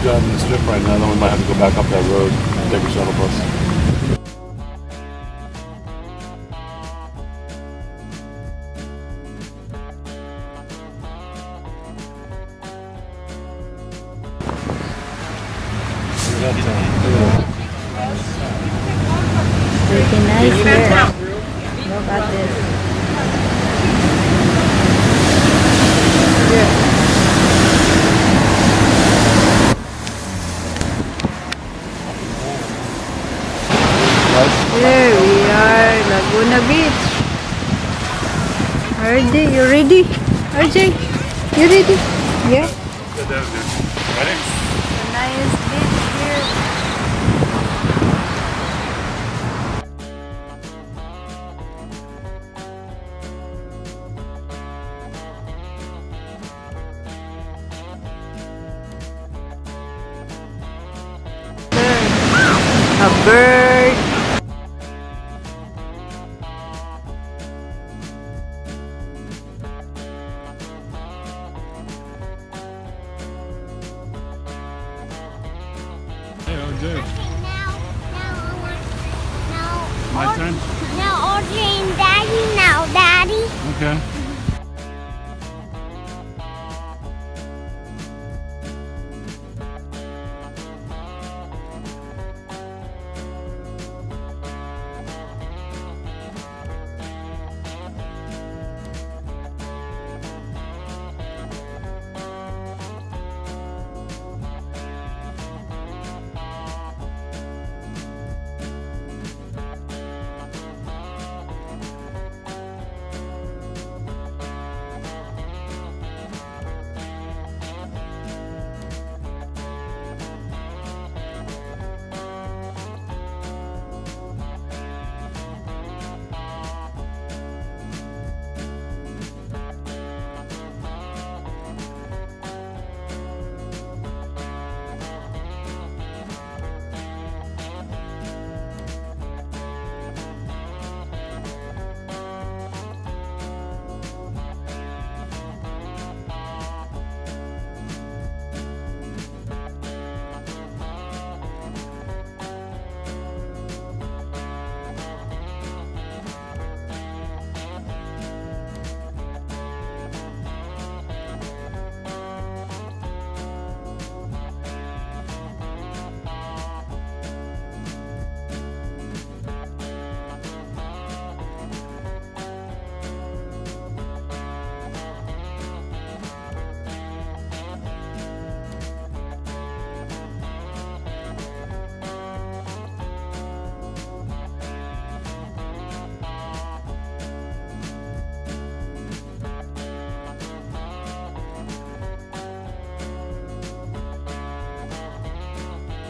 driving the strip right now, then we might have to go back up that road and take a shuttle bus. Looking nice here. Look at this. Yeah. Here we are, Laguna Beach. RJ, you ready? RJ, you ready? Yeah. Ready? A nice beach here. A bird. Hey, OJ. Now, My turn? now OJ and Daddy now, Daddy. Okay.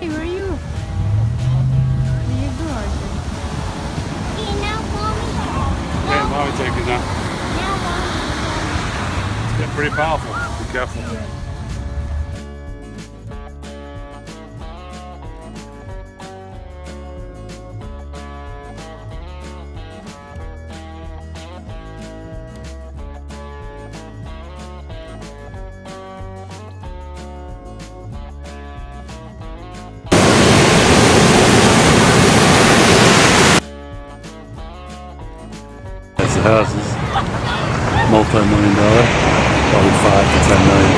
Hey, where are you? Where you go, RJ? Okay, now, Mommy. Hey, mommy, take it now. Now, Mommy. It's getting pretty powerful. Be careful. That's the house is multi-million-dollar, probably $5 to $10 million.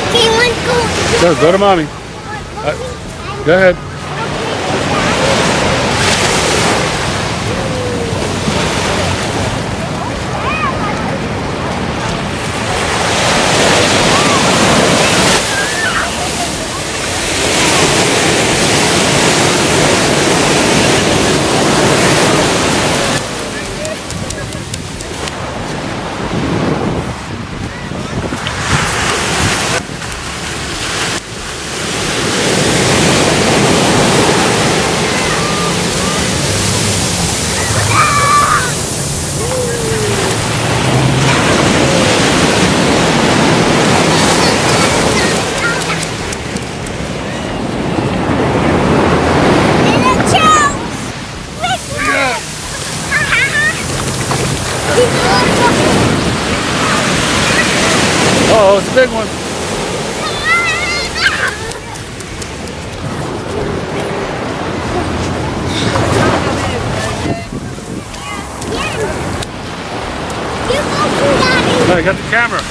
Okay, let's go. Go to mommy. Go ahead. Oh, it's a big one. I got the camera.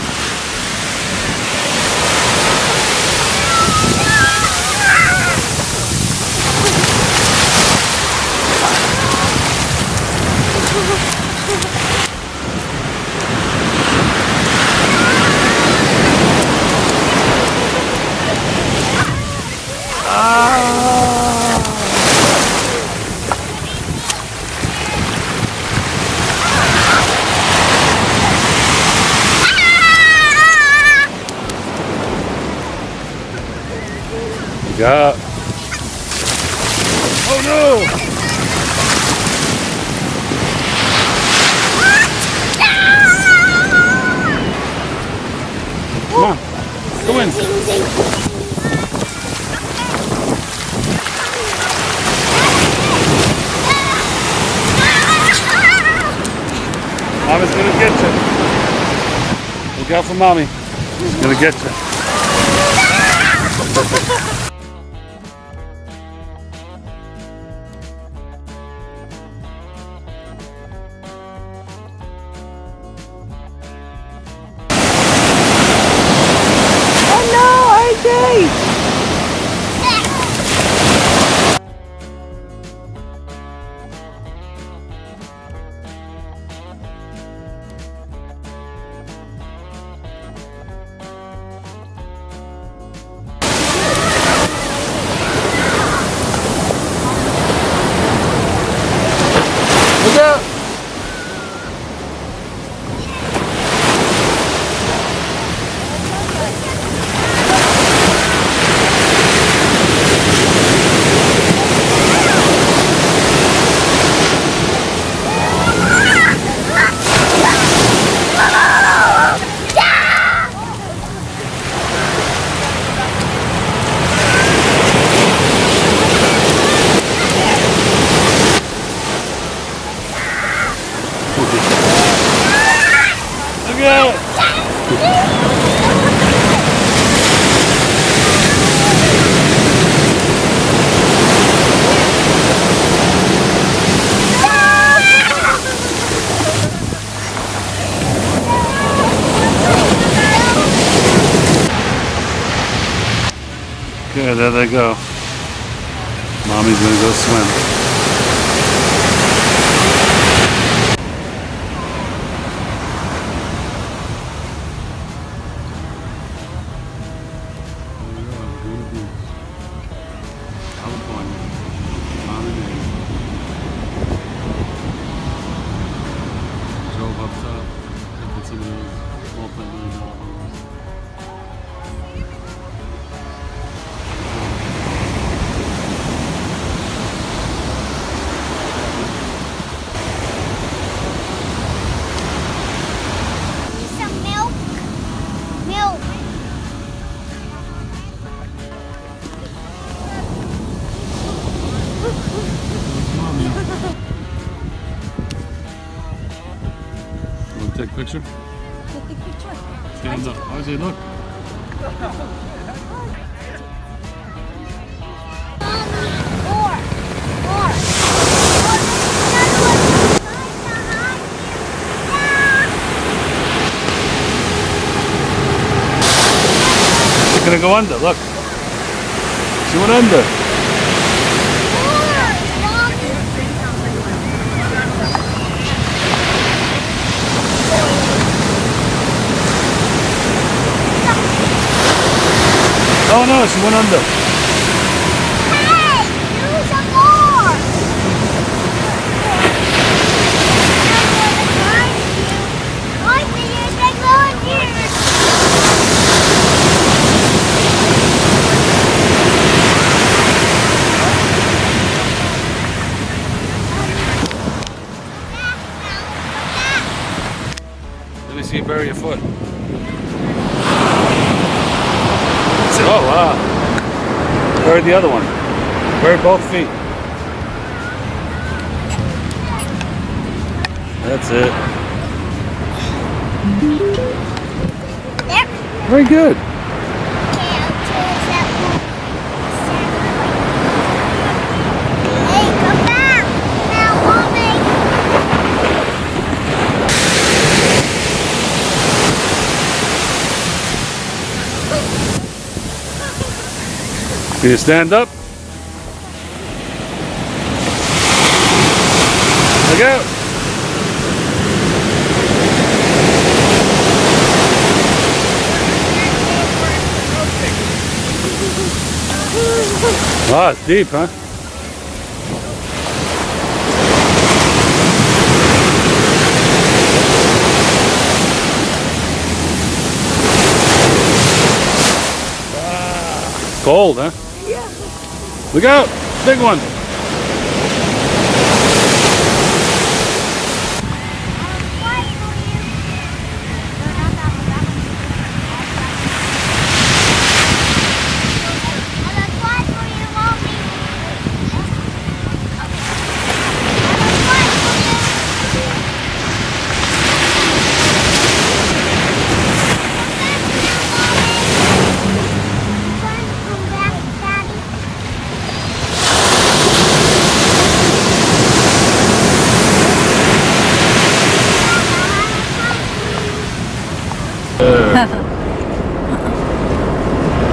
Yeah. Oh no! Come on, go in. Mommy's gonna get you. Look out for mommy. She's gonna get you. Look out! Look out! Okay, there they go. Mommy's gonna go swim. Drove up top, looked at some of those multi-million-dollar homes. Some milk. Milk. Want to take a picture? Stand up. RJ, look. She's gonna go under, look. She went under. Oh no, she went under. Hey, do some more. I see you take on here. Let me see you bury your foot. Oh wow. Bury the other one. Bury both feet. That's it. There. Very good. Okay, I'll choose that one. Hey, come back. Now, mommy. Can you stand up? Look out. Wow, it's deep, huh? Wow. Cold, huh? Yeah. Look out! Big one!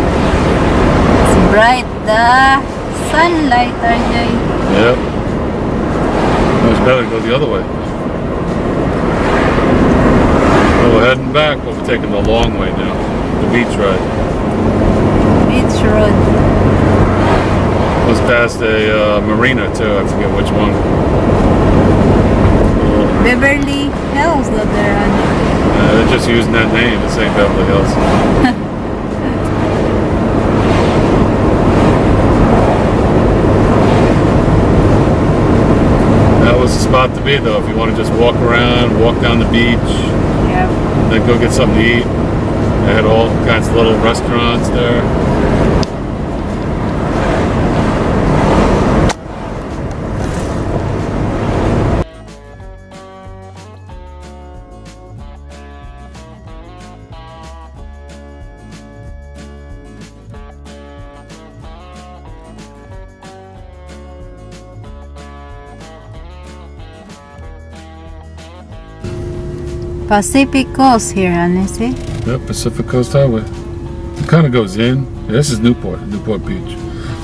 It's bright, the sunlight, RJ. Yep. It's better to go the other way. Well, we're heading back, but we're taking the long way now. The beach ride. Beach road. Was past a marina too, I forget which one. Beverly Hills, that they're on. They're just using that name, the same Beverly Hills. That was the spot to be though, if you want to just walk around, walk down the beach, Yeah. then go get something to eat. They had all kinds of little restaurants there. Pacific Coast here, honestly. Yep, Pacific Coast Highway. It kind of goes in. This is Newport Beach.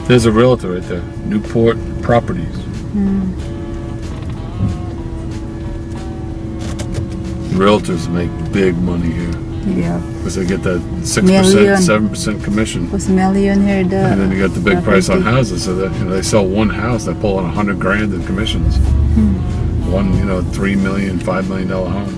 There's a realtor right there. Newport Properties. Realtors make big money here Yeah. because they get that 6%, Million. 7% commission. Was million here, the And then you got the big price on property. houses. So that they sell one house, they pull in $100,000 in commissions. One, $3 million, $5 million home.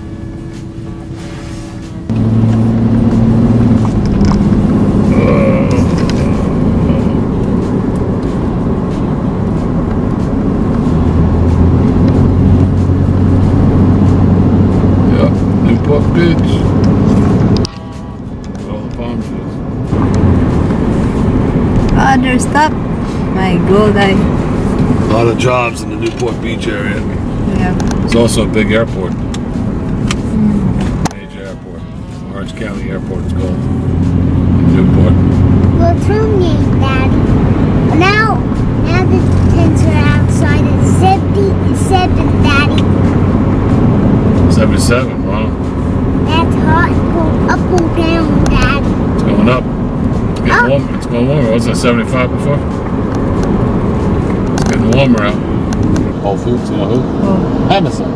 Newport Beach. With all the palm trees. Other stuff. My God, A lot of jobs in the Newport Beach area. yeah. It's also a big airport. Major airport. Orange County Airport it's called. In Newport. Well, tell me, Daddy. Now the tents are outside. It's 77, Daddy. 77, wow. That's hot. Go up or down, Daddy. It's going up. It's getting Up. warmer. It's going warmer. Wasn't it 75 before? It's getting warmer out. Whole Foods, you know who? Oh. Amazon.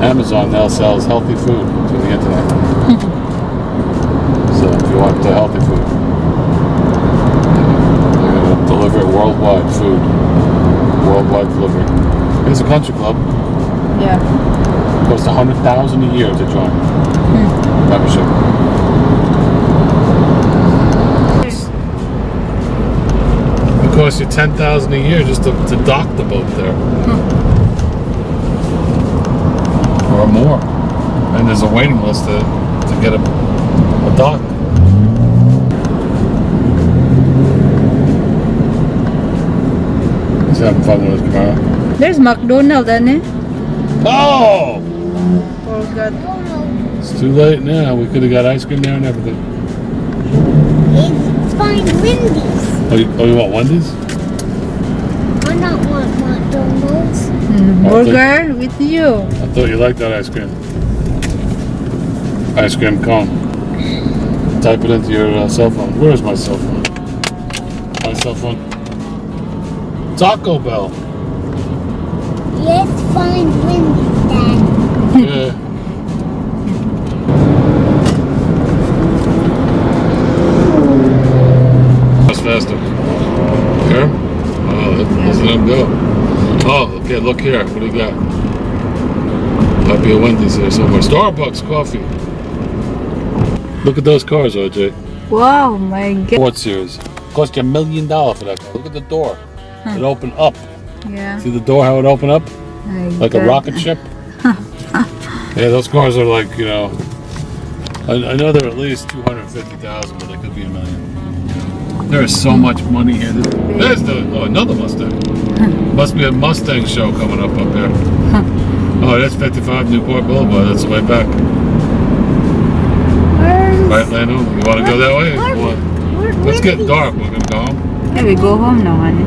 Amazon now sells healthy food through the internet. So if you want healthy food, they're going to deliver worldwide food. Worldwide delivery. Here's a country club. Yeah. Costs $100,000 a year to join. Membership. It costs you $10,000 a year just to dock the boat there. Or more. And there's a waiting list to get a dock. He's having fun with his camera. There's McDonald's, isn't it? Oh! Oh God. It's too late now. We could have got ice cream there and everything. It's find Wendy's. Oh, you want Wendy's? I don't want McDonald's. Burger with you. I thought you liked that ice cream. Ice cream cone. Type it into your cell phone. Where's my cell phone? My cell phone. Taco Bell. Let's find Wendy's, Dad. Yeah. That's faster. Here? Oh, let's let him go. Oh, okay, look here. What do you got? Might be a Wendy's here somewhere. Starbucks coffee. Look at those cars, RJ. Wow, my God. Ford Series. Cost you $1 million for that car. Look at the door. It opened up. Yeah. See the door, how it opened up? My Like a God. rocket ship? Yeah, those cars are like, you know, I know they're at least 250,000, but they could be $1 million. There is so much money here. There's another Mustang. Must be a Mustang show coming up here. Oh, that's 55 Newport Boulevard. That's the way back. Right, Lando? You want to go that way? Let's get dark. We're going to go home. Yeah, we go home now, honey.